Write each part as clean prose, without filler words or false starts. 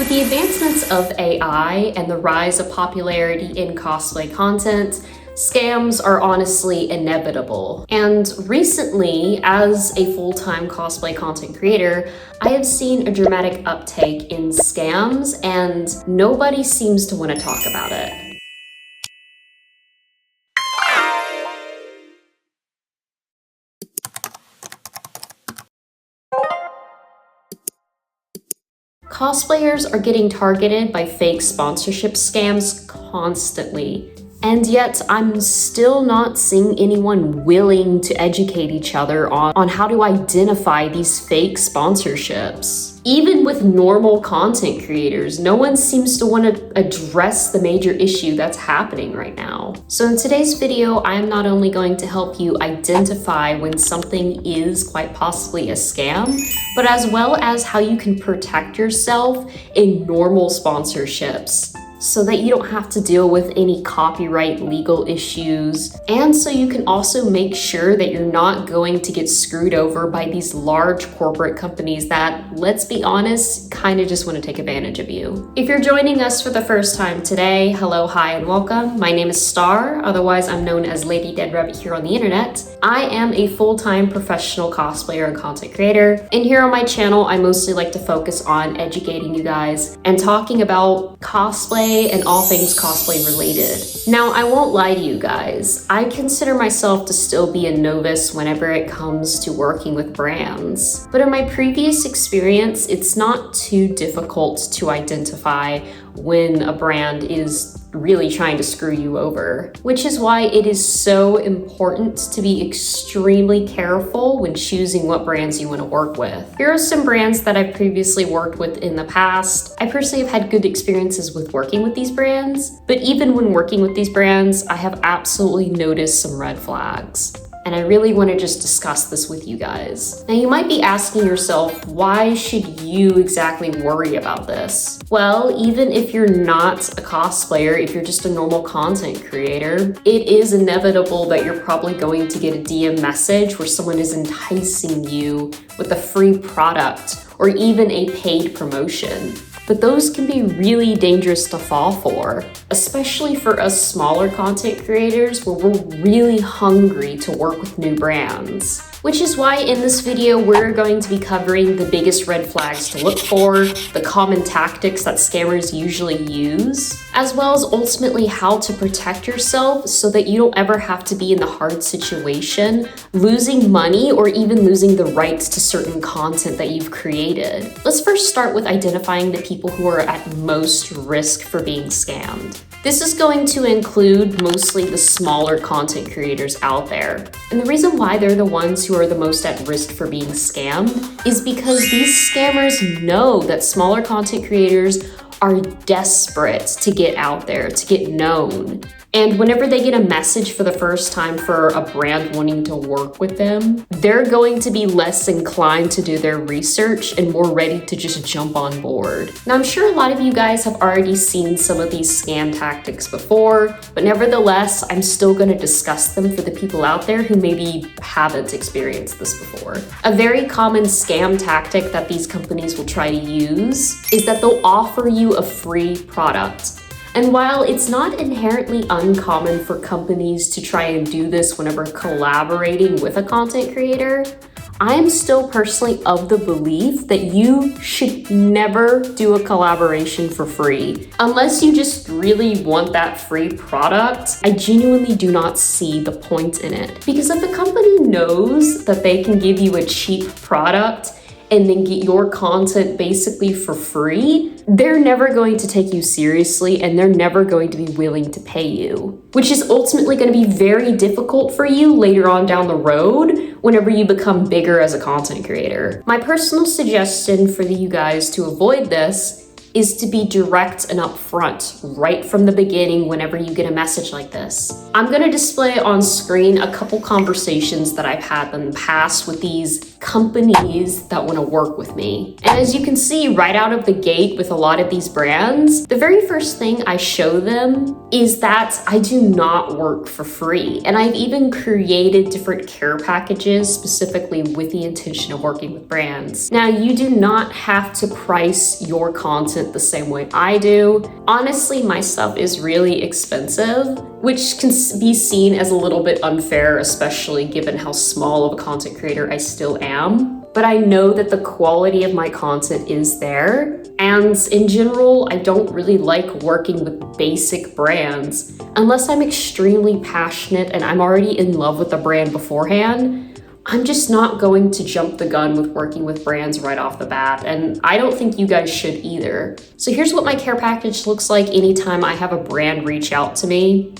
With the advancements of AI and the rise of popularity in cosplay content, scams are honestly inevitable. And recently, as a full-time cosplay content creator, I have seen a dramatic uptake in scams, and nobody seems to want to talk about it. Cosplayers are getting targeted by fake sponsorship scams constantly. And yet, I'm still not seeing anyone willing to educate each other on how to identify these fake sponsorships. Even with normal content creators, no one seems to want to address the major issue that's happening right now. So in today's video, I am not only going to help you identify when something is quite possibly a scam, but as well as how you can protect yourself in normal sponsorships, so that you don't have to deal with any copyright legal issues. And so you can also make sure that you're not going to get screwed over by these large corporate companies that, let's be honest, kind of just want to take advantage of you. If you're joining us for the first time today, hello, hi, and welcome. My name is Star, otherwise I'm known as Lady Dead Rabbit here on the internet. I am a full-time professional cosplayer and content creator, and here on my channel, I mostly like to focus on educating you guys and talking about cosplay and all things cosplay related. Now, I won't lie to you guys. I consider myself to still be a novice whenever it comes to working with brands. But in my previous experience, it's not too difficult to identify when a brand is really trying to screw you over, which is why it is so important to be extremely careful when choosing what brands you want to work with. Here are some brands that I've previously worked with in the past. I personally have had good experiences with working with these brands, but even when working with these brands, I have absolutely noticed some red flags. And I really want to just discuss this with you guys. Now, you might be asking yourself, why should you exactly worry about this? Well, even if you're not a cosplayer, if you're just a normal content creator, it is inevitable that you're probably going to get a DM message where someone is enticing you with a free product or even a paid promotion. But those can be really dangerous to fall for, especially for us smaller content creators where we're really hungry to work with new brands. Which is why in this video, we're going to be covering the biggest red flags to look for, the common tactics that scammers usually use, as well as ultimately how to protect yourself so that you don't ever have to be in the hard situation, losing money or even losing the rights to certain content that you've created. Let's first start with identifying the people who are at most risk for being scammed. This is going to include mostly the smaller content creators out there. And the reason why they're the ones who are the most at risk for being scammed is because these scammers know that smaller content creators are desperate to get out there, to get known. And whenever they get a message for the first time for a brand wanting to work with them, they're going to be less inclined to do their research and more ready to just jump on board. Now, I'm sure a lot of you guys have already seen some of these scam tactics before, but nevertheless, I'm still going to discuss them for the people out there who maybe haven't experienced this before. A very common scam tactic that these companies will try to use is that they'll offer you a free product. And while it's not inherently uncommon for companies to try and do this whenever collaborating with a content creator, I am still personally of the belief that you should never do a collaboration for free. Unless you just really want that free product, I genuinely do not see the point in it. Because if a company knows that they can give you a cheap product and then get your content basically for free, they're never going to take you seriously and they're never going to be willing to pay you, which is ultimately going to be very difficult for you later on down the road whenever you become bigger as a content creator. My personal suggestion for you guys to avoid this is to be direct and upfront right from the beginning whenever you get a message like this. I'm going to display on screen a couple conversations that I've had in the past with these companies that want to work with me. And as you can see right out of the gate with a lot of these brands, the very first thing I show them is that I do not work for free. And I've even created different care packages specifically with the intention of working with brands. Now, you do not have to price your content the same way I do. Honestly, my stuff is really expensive, which can be seen as a little bit unfair, especially given how small of a content creator I still am. But I know that the quality of my content is there. And in general, I don't really like working with basic brands unless I'm extremely passionate and I'm already in love with the brand beforehand. I'm just not going to jump the gun with working with brands right off the bat, and I don't think you guys should either. So here's what my care package looks like anytime I have a brand reach out to me.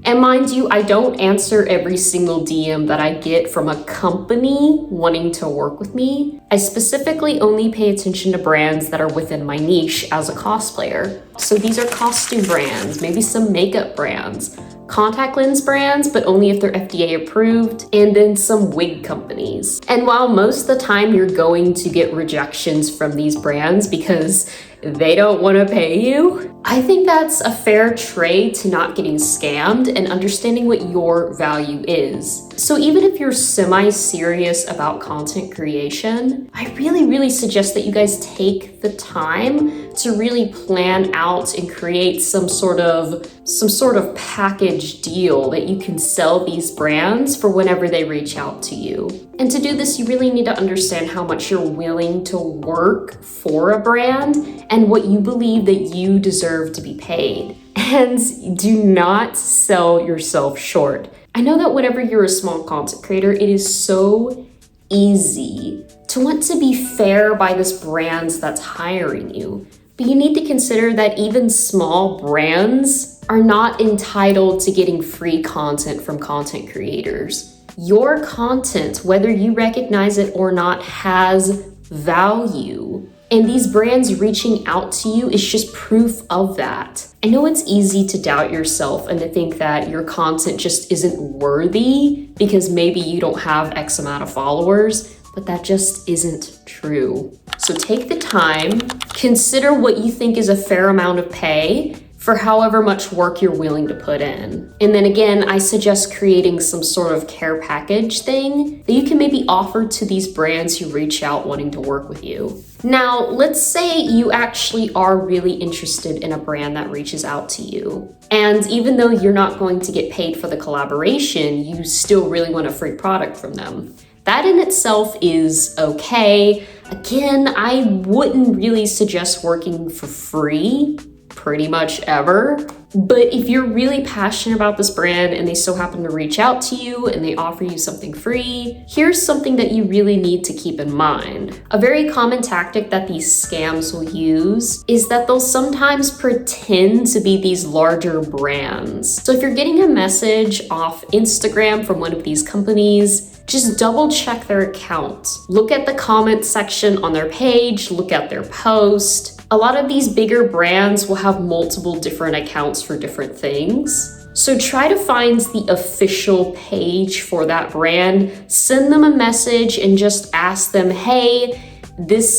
And mind you, I don't answer every single DM that I get from a company wanting to work with me. I specifically only pay attention to brands that are within my niche as a cosplayer. So these are costume brands, maybe some makeup brands, contact lens brands, but only if they're FDA approved, and then some wig companies. And while most of the time you're going to get rejections from these brands because they don't want to pay you, I think that's a fair trade to not getting scammed and understanding what your value is. So even if you're semi-serious about content creation, I really suggest that you guys take the time to really plan out and create some sort of package deal that you can sell these brands for whenever they reach out to you. And to do this, you really need to understand how much you're willing to work for a brand and what you believe that you deserve to be paid. And do not sell yourself short. I know that whenever you're a small content creator, it is so easy to want to be fair by this brand that's hiring you. But you need to consider that even small brands are not entitled to getting free content from content creators. Your content, whether you recognize it or not, has value. And these brands reaching out to you is just proof of that. I know it's easy to doubt yourself and to think that your content just isn't worthy because maybe you don't have X amount of followers, but that just isn't true. So take the time, consider what you think is a fair amount of pay for however much work you're willing to put in. And then again, I suggest creating some sort of care package thing that you can maybe offer to these brands who reach out wanting to work with you. Now, let's say you actually are really interested in a brand that reaches out to you. And even though you're not going to get paid for the collaboration, you still really want a free product from them. That in itself is okay. Again, I wouldn't really suggest working for free pretty much ever. But if you're really passionate about this brand and they so happen to reach out to you and they offer you something free, here's something that you really need to keep in mind. A very common tactic that these scams will use is that they'll sometimes pretend to be these larger brands. So if you're getting a message off Instagram from one of these companies, just double check their account. Look at the comment section on their page, look at their post. A lot of these bigger brands will have multiple different accounts for different things. So try to find the official page for that brand, send them a message and just ask them, hey,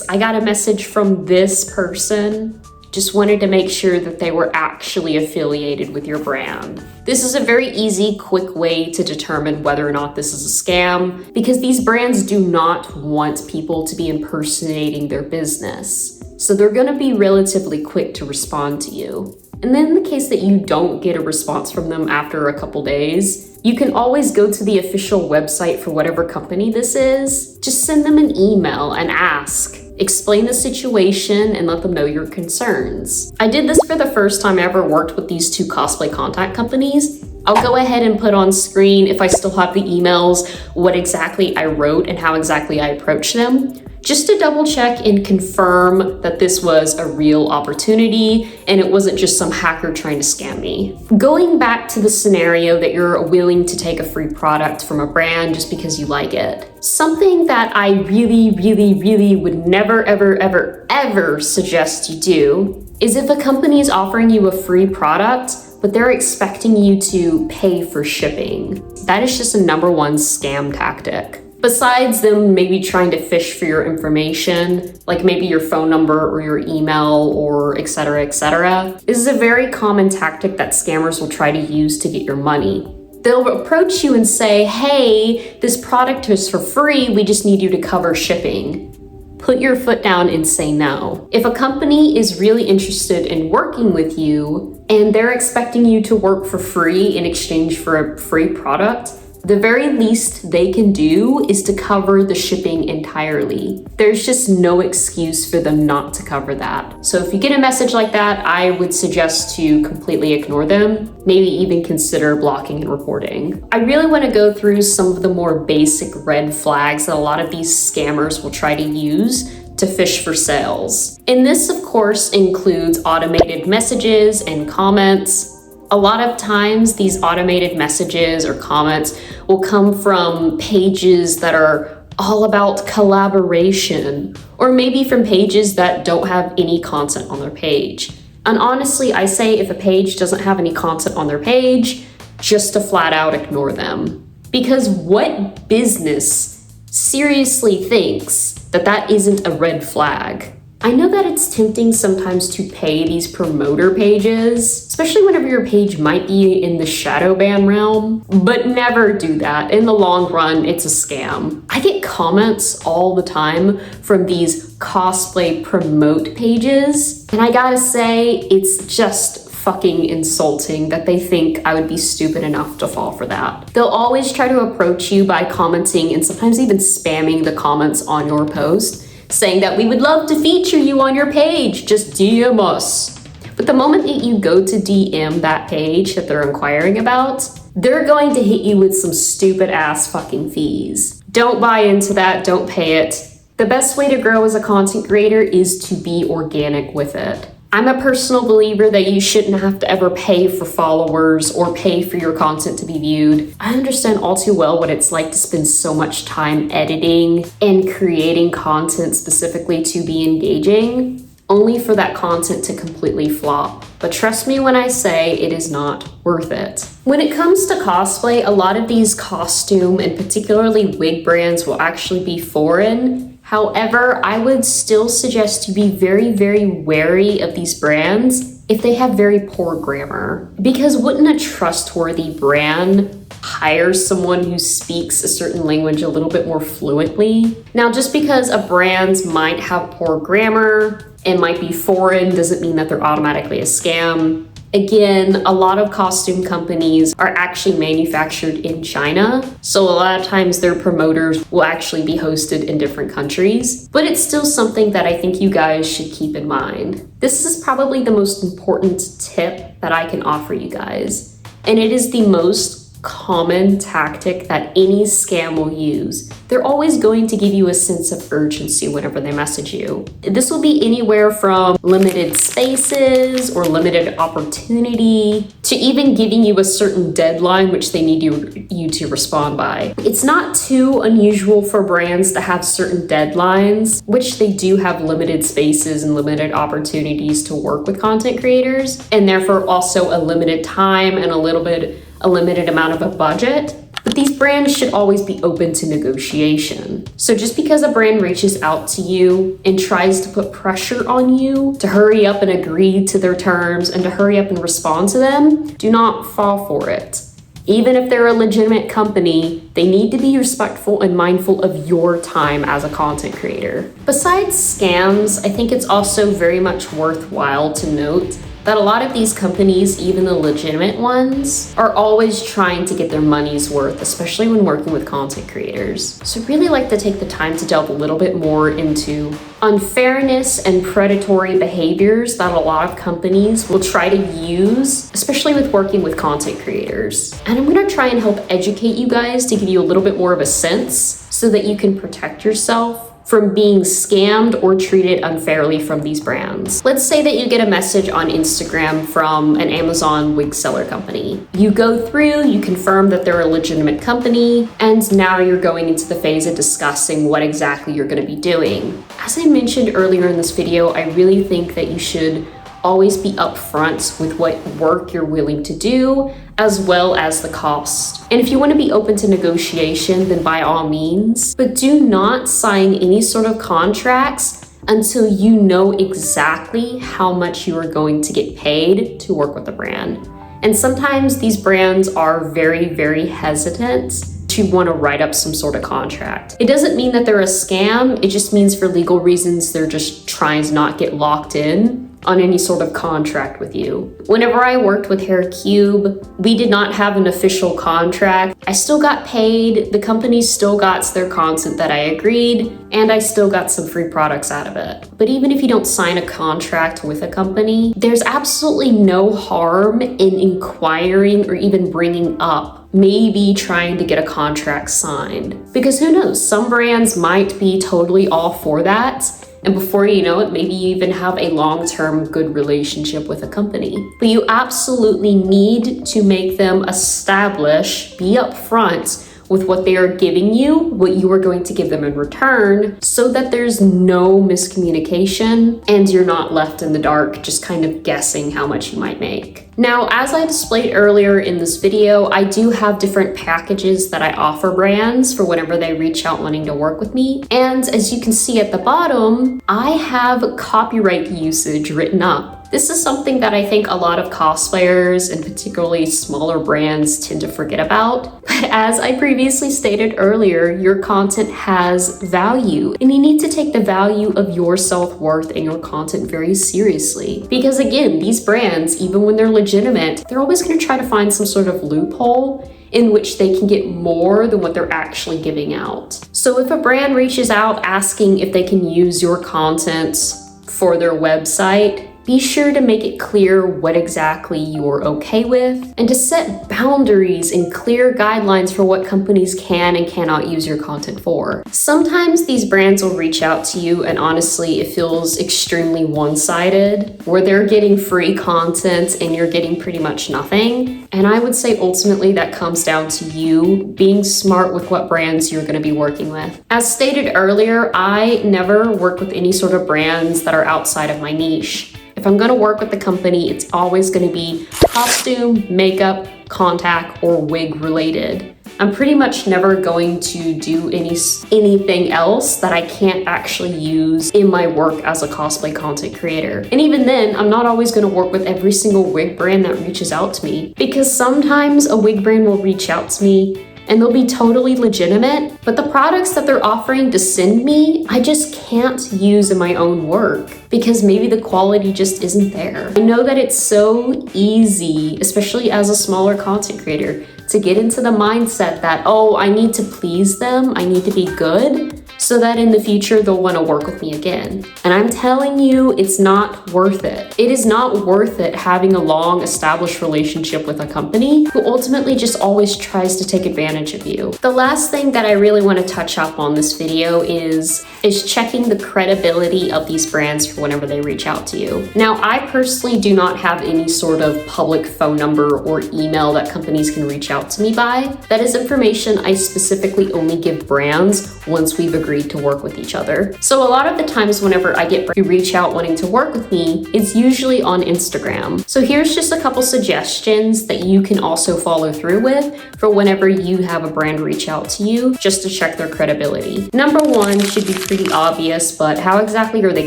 I got a message from this person. Just wanted to make sure that they were actually affiliated with your brand. This is a very easy, quick way to determine whether or not this is a scam because these brands do not want people to be impersonating their business. So they're gonna be relatively quick to respond to you. And then in the case that you don't get a response from them after a couple days, you can always go to the official website for whatever company this is. Just send them an email and ask. Explain the situation and let them know your concerns. I did this for the first time I ever worked with these two cosplay contact companies. I'll go ahead and put on screen, if I still have the emails, what exactly I wrote and how exactly I approached them, just to double check and confirm that this was a real opportunity and it wasn't just some hacker trying to scam me. Going back to the scenario that you're willing to take a free product from a brand just because you like it. Something that I really would never, ever suggest you do is if a company is offering you a free product, but they're expecting you to pay for shipping. That is just a #1 scam tactic. Besides them maybe trying to fish for your information, like maybe your phone number or your email or etc., etc., this is a very common tactic that scammers will try to use to get your money. They'll approach you and say, hey, this product is for free, we just need you to cover shipping. Put your foot down and say no. If a company is really interested in working with you and they're expecting you to work for free in exchange for a free product, the very least they can do is to cover the shipping entirely. There's just no excuse for them not to cover that. So if you get a message like that, I would suggest to completely ignore them, maybe even consider blocking and reporting. I really want to go through some of the more basic red flags that a lot of these scammers will try to use to fish for sales. And this, of course, includes automated messages and comments. A lot of times these automated messages or comments will come from pages that are all about collaboration, or maybe from pages that don't have any content on their page. And honestly, I say if a page doesn't have any content on their page, just to flat out ignore them. Because what business seriously thinks that that isn't a red flag? I know that it's tempting sometimes to pay these promoter pages, especially whenever your page might be in the shadow ban realm, but never do that. In the long run, it's a scam. I get comments all the time from these cosplay promote pages, and I gotta say, it's just fucking insulting that they think I would be stupid enough to fall for that. They'll always try to approach you by commenting and sometimes even spamming the comments on your post, saying that we would love to feature you on your page, just DM us. But the moment that you go to DM that page that they're inquiring about, they're going to hit you with some stupid ass fucking fees. Don't buy into that, don't pay it. The best way to grow as a content creator is to be organic with it. I'm a personal believer that you shouldn't have to ever pay for followers or pay for your content to be viewed. I understand all too well what it's like to spend so much time editing and creating content specifically to be engaging, only for that content to completely flop. But trust me when I say it is not worth it. When it comes to cosplay, a lot of these costume and particularly wig brands will actually be foreign. However, I would still suggest to be very, very wary of these brands if they have very poor grammar. Because wouldn't a trustworthy brand hire someone who speaks a certain language a little bit more fluently? Now, just because a brand might have poor grammar and might be foreign doesn't mean that they're automatically a scam. Again, a lot of costume companies are actually manufactured in China, so a lot of times their promoters will actually be hosted in different countries, but it's still something that I think you guys should keep in mind. This is probably the most important tip that I can offer you guys, and it is the most common tactic that any scam will use. They're always going to give you a sense of urgency whenever they message you. This will be anywhere from limited spaces or limited opportunity to even giving you a certain deadline which they need you to respond by. It's not too unusual for brands to have certain deadlines, which they do have limited spaces and limited opportunities to work with content creators, and therefore also a limited time and a limited amount of a budget. But these brands should always be open to negotiation. So just because a brand reaches out to you and tries to put pressure on you to hurry up and agree to their terms and to hurry up and respond to them, do not fall for it. Even if they're a legitimate company, they need to be respectful and mindful of your time as a content creator. Besides scams, I think it's also very much worthwhile to note that a lot of these companies, even the legitimate ones, are always trying to get their money's worth, especially when working with content creators. So I'd really like to take the time to delve a little bit more into unfairness and predatory behaviors that a lot of companies will try to use, especially with working with content creators. And I'm gonna try and help educate you guys to give you a little bit more of a sense so that you can protect yourself from being scammed or treated unfairly from these brands. Let's say that you get a message on Instagram from an Amazon wig seller company. You go through, you confirm that they're a legitimate company, and now you're going into the phase of discussing what exactly you're gonna be doing. As I mentioned earlier in this video, I really think that you should always be upfront with what work you're willing to do, as well as the cost. And if you want to be open to negotiation, then by all means, but do not sign any sort of contracts until you know exactly how much you are going to get paid to work with the brand. And sometimes these brands are very, very hesitant to want to write up some sort of contract. It doesn't mean that they're a scam, it just means for legal reasons they're just trying to not get locked in on any sort of contract with you. Whenever I worked with Hair Cube, we did not have an official contract. I still got paid, the company still got their content that I agreed, and I still got some free products out of it. But even if you don't sign a contract with a company, there's absolutely no harm in inquiring or even bringing up maybe trying to get a contract signed. Because who knows, some brands might be totally all for that. And before you know it, maybe you even have a long-term good relationship with a company. But you absolutely need to make them establish, be upfront with what they are giving you, what you are going to give them in return, so that there's no miscommunication and you're not left in the dark just kind of guessing how much you might make. Now, as I displayed earlier in this video, I do have different packages that I offer brands for whenever they reach out wanting to work with me. And as you can see at the bottom, I have copyright usage written up. This is something that I think a lot of cosplayers and particularly smaller brands tend to forget about. But as I previously stated earlier, your content has value and you need to take the value of your self-worth and your content very seriously. Because again, these brands, even when they're legitimate, they're always going to try to find some sort of loophole in which they can get more than what they're actually giving out. So if a brand reaches out asking if they can use your content for their website, be sure to make it clear what exactly you're okay with and to set boundaries and clear guidelines for what companies can and cannot use your content for. Sometimes these brands will reach out to you and honestly it feels extremely one-sided, where they're getting free content and you're getting pretty much nothing. And I would say ultimately that comes down to you being smart with what brands you're going to be working with. As stated earlier, I never work with any sort of brands that are outside of my niche. If I'm going to work with the company, it's always going to be costume, makeup, contact, or wig related. I'm pretty much never going to do anything else that I can't actually use in my work as a cosplay content creator. And even then, I'm not always going to work with every single wig brand that reaches out to me, because sometimes a wig brand will reach out to me and they'll be totally legitimate, but the products that they're offering to send me, I just can't use in my own work because maybe the quality just isn't there. I know that it's so easy, especially as a smaller content creator, to get into the mindset that, oh, I need to please them, I need to be good, so that in the future they'll want to work with me again. And I'm telling you, it's not worth it. It is not worth it having a long established relationship with a company who ultimately just always tries to take advantage of you. The last thing that I really want to touch up on this video is checking the credibility of these brands for whenever they reach out to you. Now, I personally do not have any sort of public phone number or email that companies can reach out to me by. That is information I specifically only give brands once we've agreed to work with each other. So a lot of the times whenever I get to reach out wanting to work with me, it's usually on Instagram. So here's just a couple suggestions that you can also follow through with for whenever you have a brand reach out to you, just to check their credibility. Number one should be pretty obvious, but how exactly are they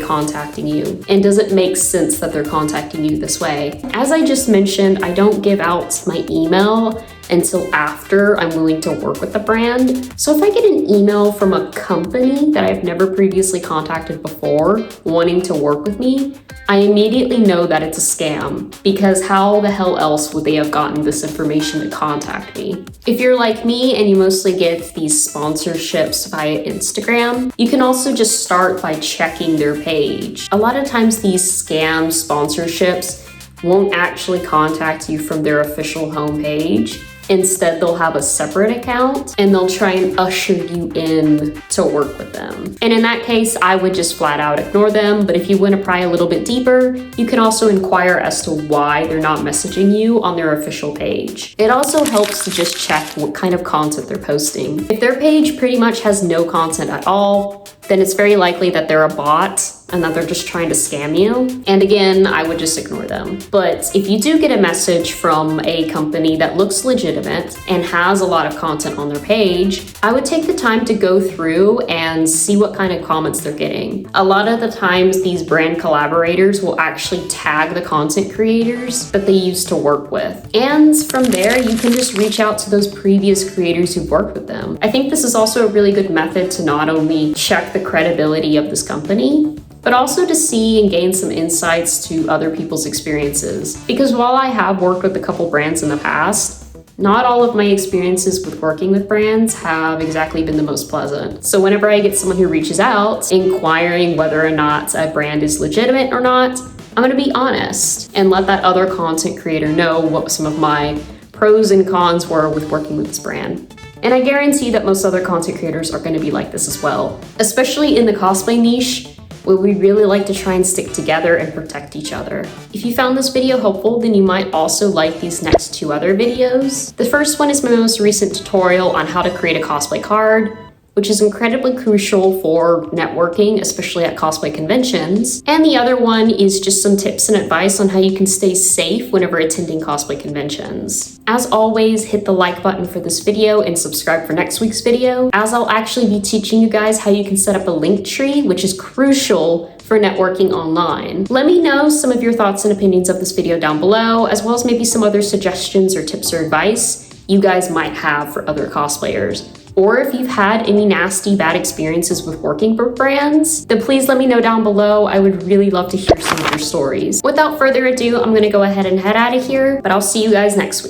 contacting you? And does it make sense that they're contacting you this way? As I just mentioned, I don't give out my email until after I'm willing to work with the brand. So if I get an email from a company that I've never previously contacted before wanting to work with me, I immediately know that it's a scam, because how the hell else would they have gotten this information to contact me? If you're like me and you mostly get these sponsorships via Instagram, you can also just start by checking their page. A lot of times these scam sponsorships won't actually contact you from their official homepage. Instead, they'll have a separate account and they'll try and usher you in to work with them. And in that case, I would just flat out ignore them. But if you want to pry a little bit deeper, you can also inquire as to why they're not messaging you on their official page. It also helps to just check what kind of content they're posting. If their page pretty much has no content at all, then it's very likely that they're a bot and that they're just trying to scam you. And again, I would just ignore them. But if you do get a message from a company that looks legitimate and has a lot of content on their page, I would take the time to go through and see what kind of comments they're getting. A lot of the times, these brand collaborators will actually tag the content creators that they used to work with. And from there, you can just reach out to those previous creators who've worked with them. I think this is also a really good method to not only check the credibility of this company, but also to see and gain some insights to other people's experiences. Because while I have worked with a couple brands in the past, not all of my experiences with working with brands have exactly been the most pleasant. So whenever I get someone who reaches out, inquiring whether or not a brand is legitimate or not, I'm gonna be honest and let that other content creator know what some of my pros and cons were with working with this brand. And I guarantee that most other content creators are gonna be like this as well, especially in the cosplay niche, where we really like to try and stick together and protect each other. If you found this video helpful, then you might also like these next 2 other videos. The first one is my most recent tutorial on how to create a cosplay card, which is incredibly crucial for networking, especially at cosplay conventions. And the other one is just some tips and advice on how you can stay safe whenever attending cosplay conventions. As always, hit the like button for this video and subscribe for next week's video, as I'll actually be teaching you guys how you can set up a link tree, which is crucial for networking online. Let me know some of your thoughts and opinions of this video down below, as well as maybe some other suggestions or tips or advice you guys might have for other cosplayers. Or if you've had any nasty, bad experiences with working for brands, then please let me know down below. I would really love to hear some of your stories. Without further ado, I'm gonna go ahead and head out of here, but I'll see you guys next week.